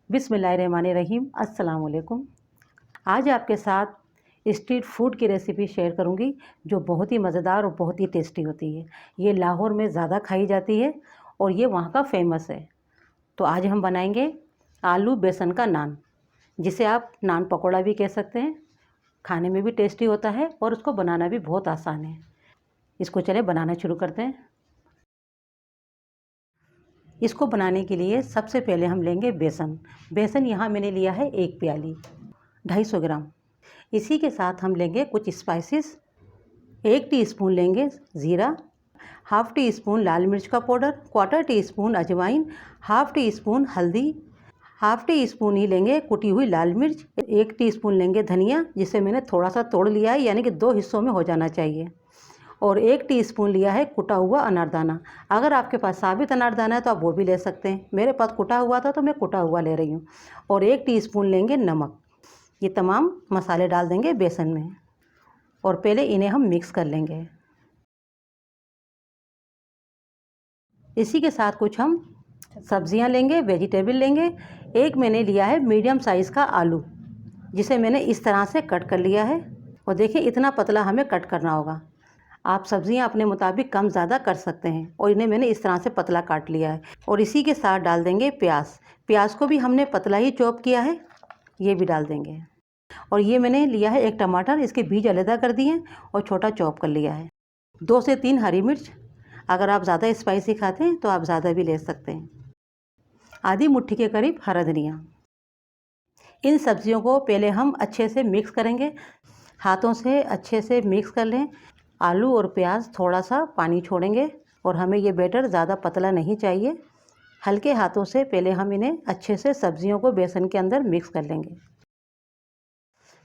बिस्मिल्लाहिर्रहमानिर्रहीम। अस्सलाम वालेकुम। आज आपके साथ स्ट्रीट फूड की रेसिपी शेयर करूंगी जो बहुत ही मज़ेदार और बहुत ही टेस्टी होती है। ये लाहौर में ज़्यादा खाई जाती है और ये वहाँ का फेमस है। तो आज हम बनाएंगे आलू बेसन का नान, जिसे आप नान पकौड़ा भी कह सकते हैं। खाने में भी टेस्टी होता है और उसको बनाना भी बहुत आसान है। इसको चले बनाना शुरू करते हैं। इसको बनाने के लिए सबसे पहले हम लेंगे बेसन यहाँ मैंने लिया है 1 प्याली 250 ग्राम। इसी के साथ हम लेंगे कुछ स्पाइसेस। 1 टीस्पून लेंगे ज़ीरा, हाफ़ टी स्पून लाल मिर्च का पाउडर, 1/4 टीस्पून अजवाइन, हाफ़ टी स्पून हल्दी, हाफ़ टी स्पून ही लेंगे कुटी हुई लाल मिर्च, 1 टीस्पून लेंगे धनिया, जिसे मैंने थोड़ा सा तोड़ लिया है, यानी कि 2 हिस्सों में हो जाना चाहिए, और 1 टीस्पून लिया है कुटा हुआ अनारदाना। अगर आपके पास साबित अनारदाना है तो आप वो भी ले सकते हैं। मेरे पास कुटा हुआ था तो मैं कुटा हुआ ले रही हूँ। और 1 टीस्पून लेंगे नमक। ये तमाम मसाले डाल देंगे बेसन में और पहले इन्हें हम मिक्स कर लेंगे। इसी के साथ कुछ हम सब्जियां लेंगे, वेजिटेबल लेंगे। एक मैंने लिया है मीडियम साइज़ का आलू, जिसे मैंने इस तरह से कट कर लिया है। और देखिए इतना पतला हमें कट करना होगा। आप सब्जियां अपने मुताबिक कम ज़्यादा कर सकते हैं। और इन्हें मैंने इस तरह से पतला काट लिया है। और इसी के साथ डाल देंगे प्याज को भी हमने पतला ही चॉप किया है, ये भी डाल देंगे। और ये मैंने लिया है 1 टमाटर, इसके बीज अलग कर दिए और छोटा चॉप कर लिया है। 2 से 3 हरी मिर्च, अगर आप ज़्यादा स्पाइसी खाते हैं तो आप ज़्यादा भी ले सकते हैं। आधी मुट्ठी के करीब हरा धनिया। इन सब्जियों को पहले हम अच्छे से मिक्स करेंगे। हाथों से अच्छे से मिक्स कर लें। आलू और प्याज थोड़ा सा पानी छोड़ेंगे और हमें ये बैटर ज़्यादा पतला नहीं चाहिए। हल्के हाथों से पहले हम इन्हें अच्छे से सब्जियों को बेसन के अंदर मिक्स कर लेंगे।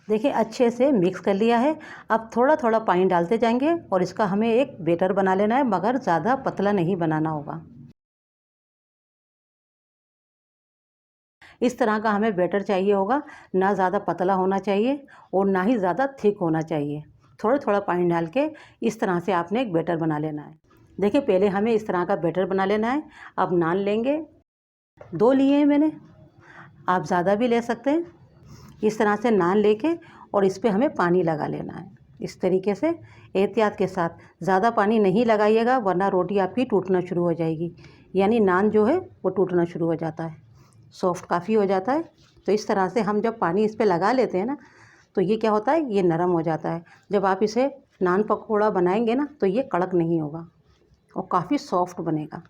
देखिए अच्छे से मिक्स कर लिया है। अब थोड़ा थोड़ा पानी डालते जाएंगे और इसका हमें एक बैटर बना लेना है, मगर ज़्यादा पतला नहीं बनाना होगा। इस तरह का हमें बैटर चाहिए होगा, ना ज़्यादा पतला होना चाहिए और ना ही ज़्यादा थिक होना चाहिए। थोड़ा थोड़ा पानी डाल के इस तरह से आपने एक बैटर बना लेना है। देखिए पहले हमें इस तरह का बैटर बना लेना है। अब नान लेंगे, 2 लिए हैं मैंने, आप ज़्यादा भी ले सकते हैं। इस तरह से नान लेके और इस पर हमें पानी लगा लेना है। इस तरीके से एहतियात के साथ, ज़्यादा पानी नहीं लगाइएगा वरना रोटी आपकी टूटना शुरू हो जाएगी, यानी नान जो है वो टूटना शुरू हो जाता है, सॉफ्ट काफ़ी हो जाता है। तो इस तरह से हम जब पानी इस पर लगा लेते हैं ना, तो ये क्या होता है, ये नरम हो जाता है। जब आप इसे नान पकौड़ा बनाएंगे ना तो ये कड़क नहीं होगा और काफ़ी सॉफ्ट बनेगा।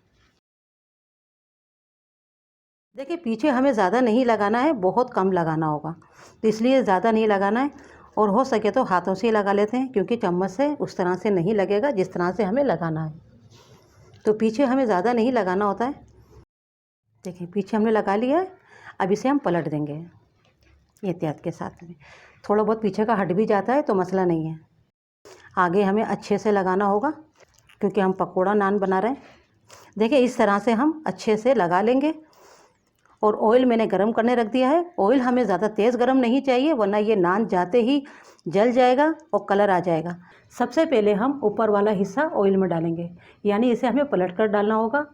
देखिए पीछे हमें ज़्यादा नहीं लगाना है, बहुत कम लगाना होगा, तो इसलिए ज़्यादा नहीं लगाना है। और हो सके तो हाथों से ही लगा लेते हैं, क्योंकि चम्मच से उस तरह से नहीं लगेगा जिस तरह से हमें लगाना है। तो पीछे हमें ज़्यादा नहीं लगाना होता है। देखिए पीछे हमने लगा लिया है। अब इसे हम पलट देंगे एहतियात के साथ में। थोड़ा बहुत पीछे का हट भी जाता है तो मसला नहीं है। आगे हमें अच्छे से लगाना होगा क्योंकि हम पकौड़ा नान बना रहे हैं। देखिए इस तरह से हम अच्छे से लगा लेंगे। और ऑयल मैंने गरम करने रख दिया है। ऑयल हमें ज़्यादा तेज़ गरम नहीं चाहिए, वरना ये नान जाते ही जल जाएगा और कलर आ जाएगा। सबसे पहले हम ऊपर वाला हिस्सा ऑयल में डालेंगे, यानी इसे हमें पलट कर डालना होगा।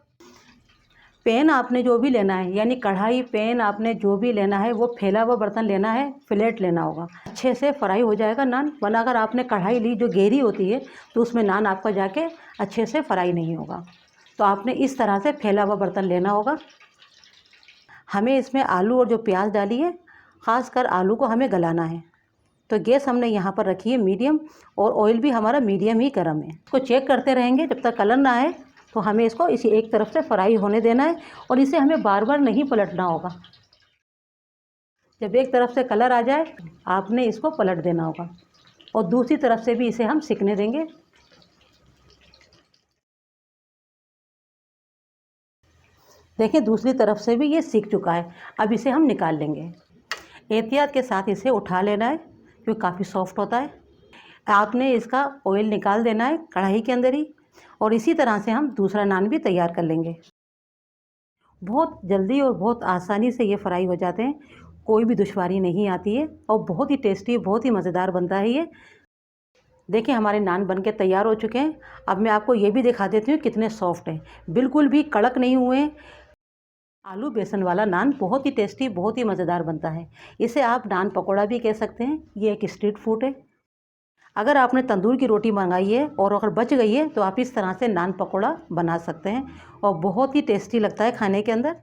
पैन आपने जो भी लेना है, यानी कढ़ाई, पैन आपने जो भी लेना है वो फैला हुआ बर्तन लेना है, फ्लैट लेना होगा। अच्छे से फ्राई हो जाएगा नान, वरना अगर आपने कढ़ाई ली जो गहरी होती है तो उसमें नान आपका जाके अच्छे से फ्राई नहीं होगा। तो आपने इस तरह से फैला हुआ बर्तन लेना होगा। हमें इसमें आलू और जो प्याज डाली है, ख़ासकर आलू को हमें गलाना है। तो गैस हमने यहाँ पर रखी है मीडियम, और ऑयल भी हमारा मीडियम ही गर्म है। इसको चेक करते रहेंगे जब तक कलर ना आए। तो हमें इसको इसी एक तरफ से फ्राई होने देना है और इसे हमें बार बार नहीं पलटना होगा। जब एक तरफ से कलर आ जाए आपने इसको पलट देना होगा और दूसरी तरफ से भी इसे हम सिकने देंगे। देखिए दूसरी तरफ से भी ये सिक चुका है। अब इसे हम निकाल लेंगे। एहतियात के साथ इसे उठा लेना है क्योंकि काफ़ी सॉफ्ट होता है। आपने इसका ऑयल निकाल देना है कढ़ाई के अंदर ही, और इसी तरह से हम दूसरा नान भी तैयार कर लेंगे। बहुत जल्दी और बहुत आसानी से ये फ्राई हो जाते हैं, कोई भी दुश्वारी नहीं आती है और बहुत ही टेस्टी, बहुत ही मज़ेदार बनता है ये। देखिए हमारे नान बनके तैयार हो चुके हैं। अब मैं आपको ये भी दिखा देती हूँ कितने सॉफ्ट हैं, बिल्कुल भी कड़क नहीं हुए हैं। आलू बेसन वाला नान बहुत ही टेस्टी, बहुत ही मज़ेदार बनता है। इसे आप नान पकौड़ा भी कह सकते हैं। ये एक स्ट्रीट फूड है। अगर आपने तंदूर की रोटी मंगाई है और अगर बच गई है तो आप इस तरह से नान पकौड़ा बना सकते हैं और बहुत ही टेस्टी लगता है खाने के अंदर।